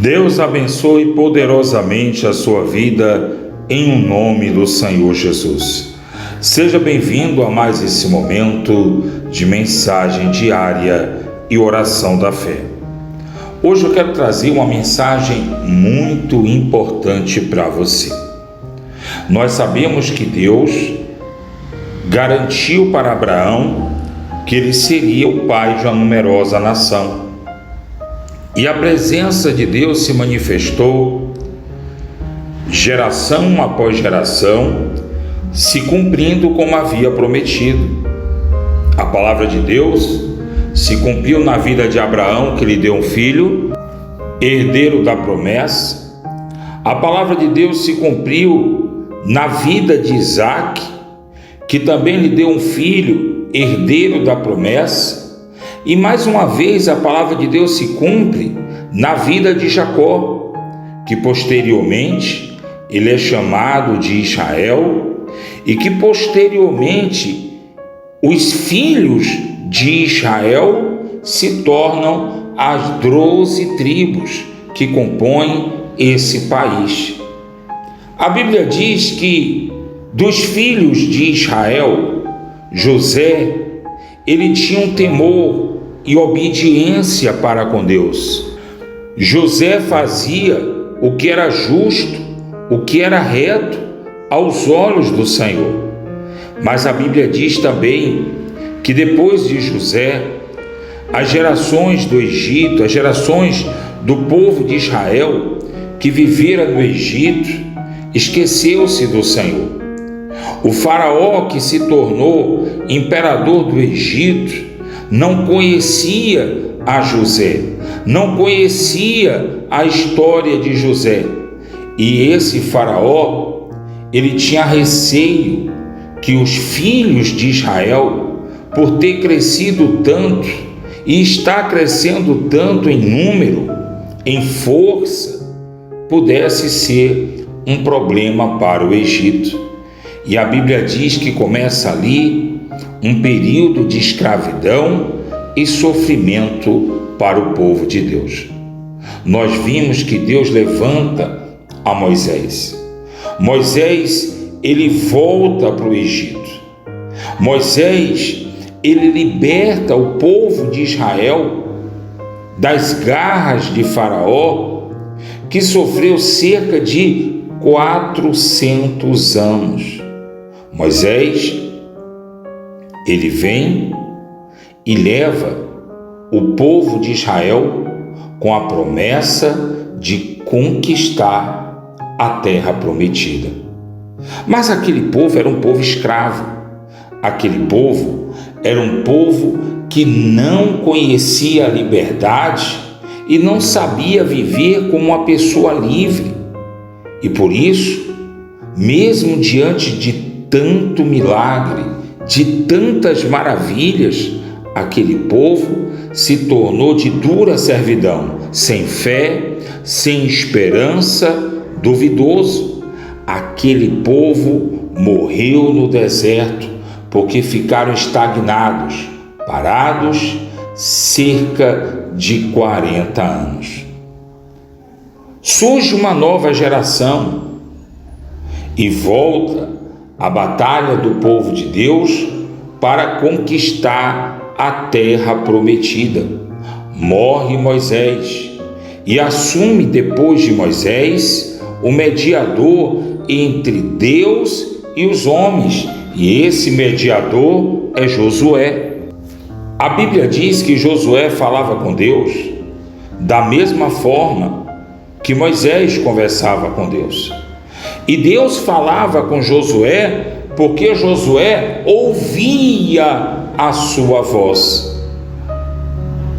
Deus abençoe poderosamente a sua vida em nome do Senhor Jesus. Seja bem-vindo a mais esse momento de mensagem diária e oração da fé. Hoje eu quero trazer uma mensagem muito importante para você. Nós sabemos que Deus garantiu para Abraão que ele seria o pai de uma numerosa nação. E a presença de Deus se manifestou geração após geração, se cumprindo como havia prometido. A palavra de Deus se cumpriu na vida de Abraão, que lhe deu um filho, herdeiro da promessa. A palavra de Deus se cumpriu na vida de Isaac, que também lhe deu um filho, herdeiro da promessa. E mais uma vez a palavra de Deus se cumpre na vida de Jacó, que posteriormente ele é chamado de Israel, e que posteriormente os filhos de Israel se tornam as 12 tribos que compõem esse país. A Bíblia diz que dos filhos de Israel, José, ele tinha um temor e obediência para com Deus. José fazia o que era justo, o que era reto aos olhos do Senhor. Mas a Bíblia diz também que depois de José, as gerações do Egito, as gerações do povo de Israel que vivera no Egito, esqueceu-se do Senhor. O faraó que se tornou imperador do Egito não conhecia a José, não conhecia a história de José. E esse faraó, ele tinha receio que os filhos de Israel, por ter crescido tanto e está crescendo tanto em número, em força, pudesse ser um problema para o Egito. E a Bíblia diz que começa ali um período de escravidão e sofrimento para o povo de Deus. Nós vimos que Deus levanta a Moisés. Moisés, ele volta para o Egito. Moisés, ele liberta o povo de Israel das garras de Faraó, que sofreu cerca de 400 anos. Moisés, ele vem e leva o povo de Israel com a promessa de conquistar a terra prometida. Mas aquele povo era um povo escravo. Aquele povo era um povo que não conhecia a liberdade e não sabia viver como uma pessoa livre. E por isso, mesmo diante de tanto milagre, de tantas maravilhas, aquele povo se tornou de dura servidão, sem fé, sem esperança, duvidoso. Aquele povo morreu no deserto porque ficaram estagnados, parados, cerca de 40 anos. Surge uma nova geração e volta a batalha do povo de Deus para conquistar a terra prometida. Morre Moisés e assume depois de Moisés o mediador entre Deus e os homens, e esse mediador é Josué. A Bíblia diz que Josué falava com Deus da mesma forma que Moisés conversava com Deus. E Deus falava com Josué porque Josué ouvia a sua voz.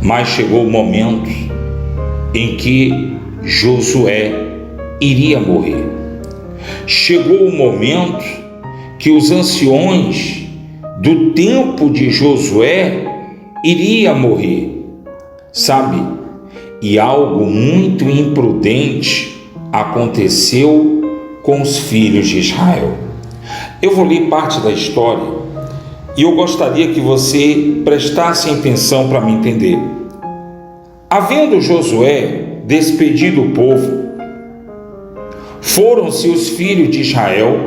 Mas chegou o momento em que Josué iria morrer. Chegou o momento que os anciões do tempo de Josué iriam morrer. Sabe? E algo muito imprudente aconteceu com os filhos de Israel. Eu vou ler parte da história e eu gostaria que você prestasse atenção para me entender. Havendo Josué despedido o povo, foram-se os filhos de Israel,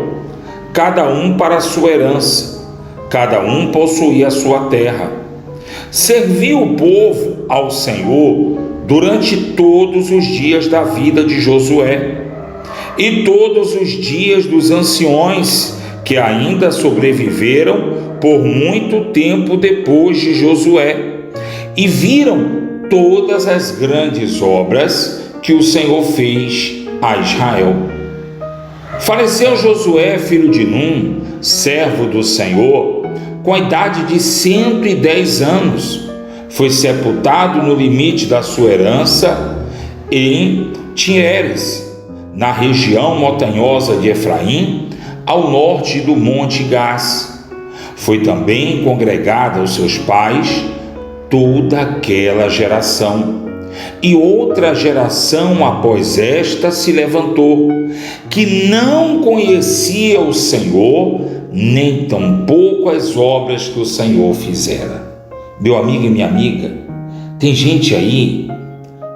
cada um para a sua herança, cada um possuía a sua terra. Serviu o povo ao Senhor durante todos os dias da vida de Josué e todos os dias dos anciões que ainda sobreviveram por muito tempo depois de Josué, e viram todas as grandes obras que o Senhor fez a Israel. Faleceu Josué, filho de Num, servo do Senhor, com a idade de 110 anos. Foi sepultado no limite da sua herança em Tieres, na região montanhosa de Efraim, ao norte do Monte Gás. Foi também congregada aos seus pais toda aquela geração. E outra geração após esta se levantou, que não conhecia o Senhor, nem tampouco as obras que o Senhor fizera. Meu amigo e minha amiga, tem gente aí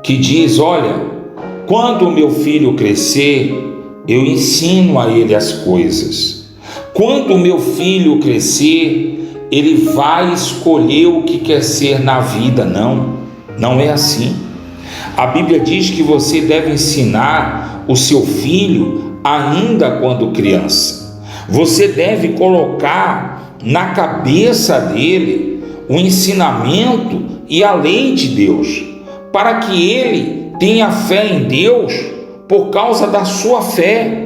que diz: olha, quando o meu filho crescer, eu ensino a ele as coisas. Quando o meu filho crescer, ele vai escolher o que quer ser na vida. Não é assim. A Bíblia diz que você deve ensinar o seu filho ainda quando criança. Você deve colocar na cabeça dele o ensinamento e a lei de Deus, para que ele tenha fé em Deus por causa da sua fé,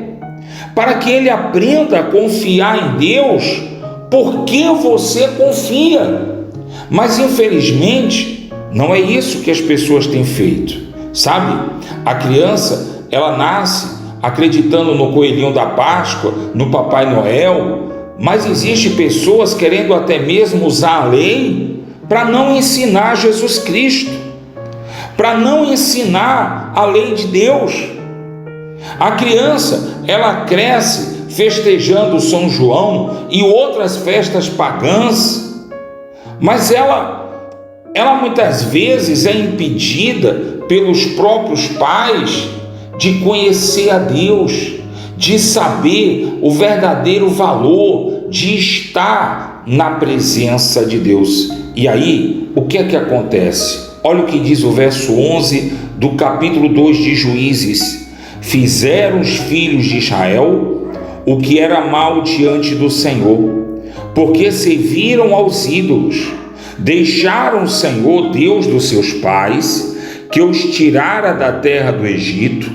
para que ele aprenda a confiar em Deus porque você confia. Mas infelizmente não é isso que as pessoas têm feito, sabe? A criança, ela nasce acreditando no coelhinho da Páscoa, no Papai Noel, mas existem pessoas querendo até mesmo usar a lei para não ensinar Jesus Cristo, para não ensinar a lei de Deus. A criança, ela cresce festejando São João e outras festas pagãs, mas ela muitas vezes é impedida pelos próprios pais de conhecer a Deus, de saber o verdadeiro valor de estar na presença de Deus. E aí, o que é que acontece? Olha o que diz o verso 11 do capítulo 2 de Juízes: fizeram os filhos de Israel o que era mal diante do Senhor, porque serviram aos ídolos, deixaram o Senhor, Deus dos seus pais, que os tirara da terra do Egito,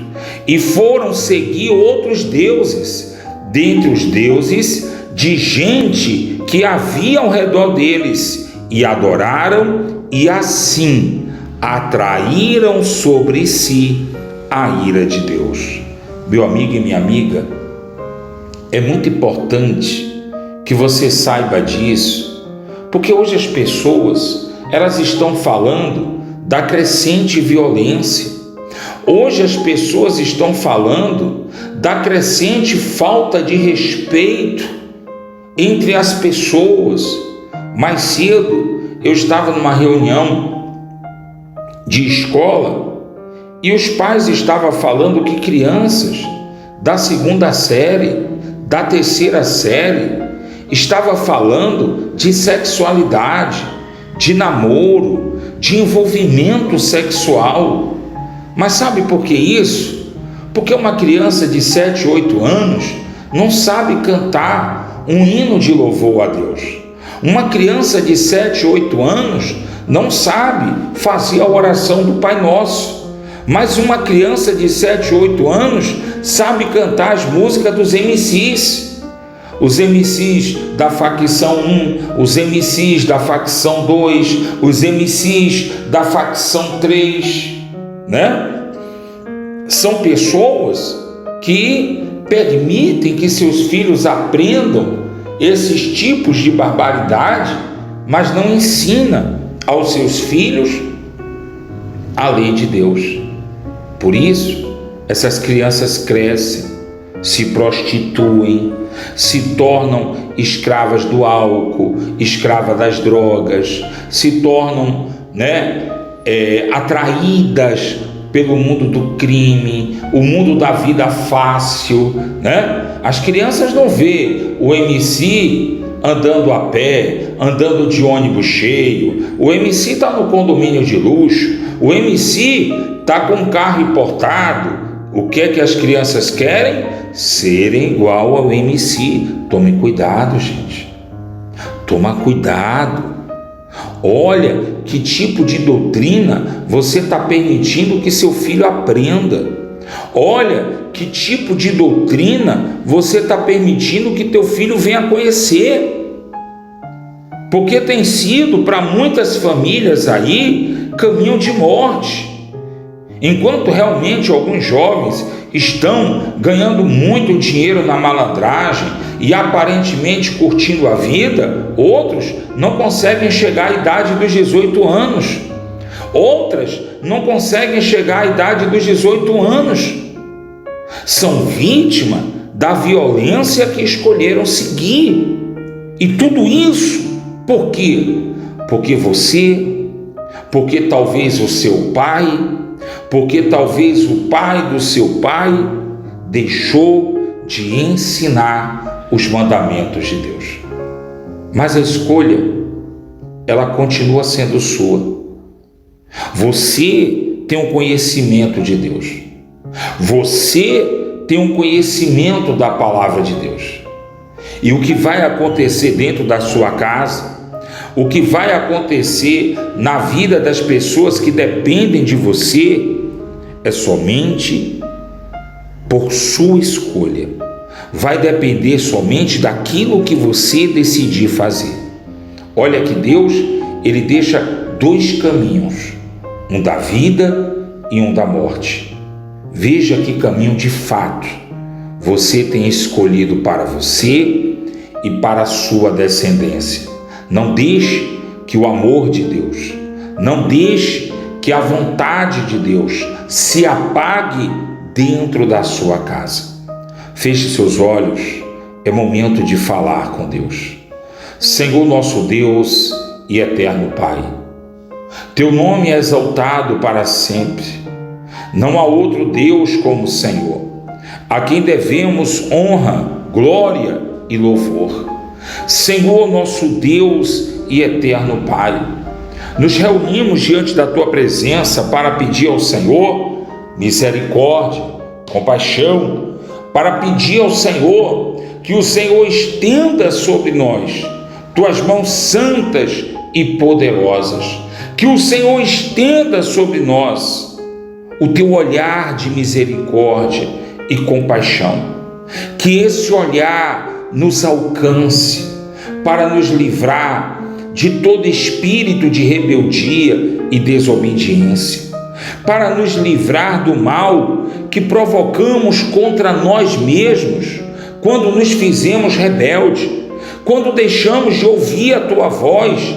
e foram seguir outros deuses, dentre os deuses de gente que havia ao redor deles, e adoraram, e assim atraíram sobre si a ira de Deus. Meu amigo e minha amiga, é muito importante que você saiba disso, porque hoje as pessoas, elas estão falando da crescente violência. Hoje as pessoas estão falando da crescente falta de respeito entre as pessoas. Mais cedo eu estava numa reunião de escola e os pais estavam falando que crianças da 2ª série, da 3ª série, estavam falando de sexualidade, de namoro, de envolvimento sexual. Mas sabe por que isso? Porque uma criança de 7, 8 anos não sabe cantar um hino de louvor a Deus. Uma criança de 7, 8 anos não sabe fazer a oração do Pai Nosso. Mas uma criança de 7, 8 anos sabe cantar as músicas dos MCs. Os MCs da facção 1, os MCs da facção 2, os MCs da facção 3, né? São pessoas que permitem que seus filhos aprendam esses tipos de barbaridade, mas não ensina aos seus filhos a lei de Deus. Por isso, essas crianças crescem, se prostituem, se tornam escravas do álcool, escravas das drogas, se tornam, atraídas pelo mundo do crime, o mundo da vida fácil, né? As crianças não vê o MC andando a pé, andando de ônibus cheio, o MC está no condomínio de luxo, o MC está com um carro importado. O que é que as crianças querem? Serem igual ao MC. Tome cuidado, gente. Toma cuidado. Olha que tipo de doutrina você está permitindo que seu filho aprenda. Olha que tipo de doutrina você está permitindo que teu filho venha conhecer. Porque tem sido para muitas famílias aí caminho de morte. Enquanto realmente alguns jovens estão ganhando muito dinheiro na malandragem e aparentemente curtindo a vida, outros não conseguem chegar à idade dos 18 anos. Outras não conseguem chegar à idade dos 18 anos. São vítimas da violência que escolheram seguir. E tudo isso por quê? Porque talvez o seu pai, porque talvez o pai do seu pai deixou de ensinar os mandamentos de Deus. Mas a escolha, ela continua sendo sua. Você tem um conhecimento de Deus. Você tem um conhecimento da palavra de Deus. E o que vai acontecer dentro da sua casa, o que vai acontecer na vida das pessoas que dependem de você, é somente por sua escolha. Vai depender somente daquilo que você decidir fazer. Olha que Deus, Ele deixa dois caminhos, um da vida e um da morte. Veja que caminho de fato você tem escolhido para você e para a sua descendência. Não deixe que o amor de Deus, não deixe que a vontade de Deus se apague dentro da sua casa. Feche seus olhos, é momento de falar com Deus. Senhor nosso Deus e eterno Pai, Teu nome é exaltado para sempre. Não há outro Deus como o Senhor, a quem devemos honra, glória e louvor. Senhor nosso Deus e eterno Pai, nos reunimos diante da Tua presença para pedir ao Senhor misericórdia, compaixão, para pedir ao Senhor que o Senhor estenda sobre nós Tuas mãos santas e poderosas, que o Senhor estenda sobre nós o Teu olhar de misericórdia e compaixão, que esse olhar nos alcance para nos livrar de todo espírito de rebeldia e desobediência, para nos livrar do mal que provocamos contra nós mesmos quando nos fizemos rebeldes, quando deixamos de ouvir a Tua voz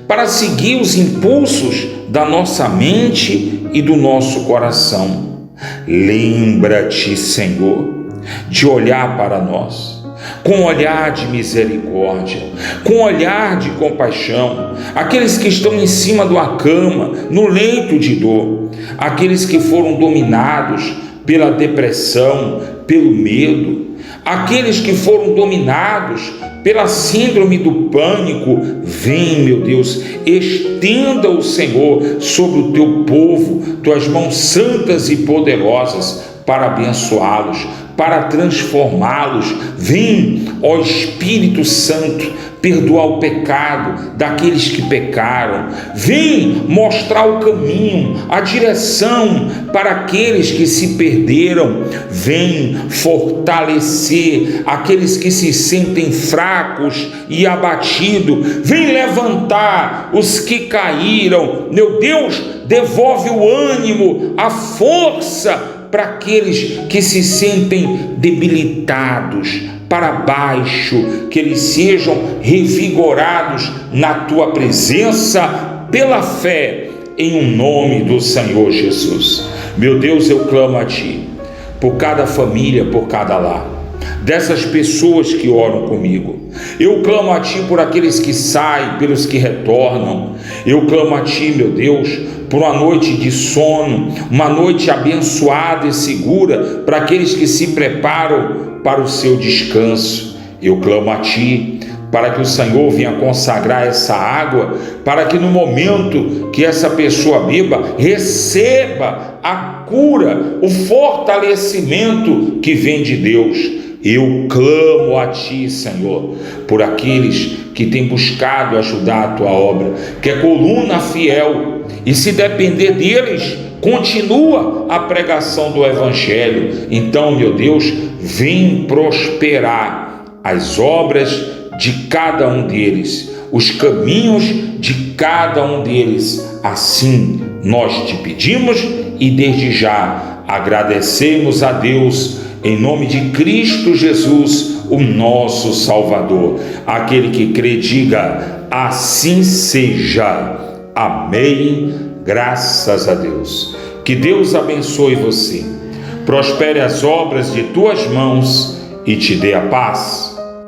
para seguir os impulsos da nossa mente e do nosso coração. Lembra-te, Senhor, de olhar para nós com olhar de misericórdia, com olhar de compaixão, aqueles que estão em cima da cama, no leito de dor, aqueles que foram dominados pela depressão, pelo medo, aqueles que foram dominados pela síndrome do pânico. Vem, meu Deus, estenda o Senhor sobre o Teu povo, Tuas mãos santas e poderosas para abençoá-los, para transformá-los. Vem, ó Espírito Santo, perdoar o pecado daqueles que pecaram. Vem mostrar o caminho, a direção para aqueles que se perderam. Vem fortalecer aqueles que se sentem fracos e abatidos. Vem levantar os que caíram. Meu Deus, devolve o ânimo, a força para aqueles que se sentem debilitados, para baixo, que eles sejam revigorados na Tua presença pela fé, em um nome do Senhor Jesus. Meu Deus, eu clamo a Ti, por cada família, por cada lar. dessas pessoas que oram comigo. Eu clamo a Ti por aqueles que saem, pelos que retornam. Eu clamo a Ti, meu Deus, por uma noite de sono, uma noite abençoada e segura para aqueles que se preparam para o seu descanso. Eu clamo a Ti para que o Senhor venha consagrar essa água, para que no momento que essa pessoa beba, receba a cura, o fortalecimento que vem de Deus. Eu clamo a Ti, Senhor, por aqueles que têm buscado ajudar a Tua obra, que é coluna fiel, e se depender deles, continua a pregação do Evangelho. Então, meu Deus, vem prosperar as obras de cada um deles, os caminhos de cada um deles. Assim nós te pedimos e desde já agradecemos a Deus em nome de Cristo Jesus, o nosso Salvador. Aquele que crê, diga: assim seja. Amém. Graças a Deus. Que Deus abençoe você, prospere as obras de tuas mãos e te dê a paz.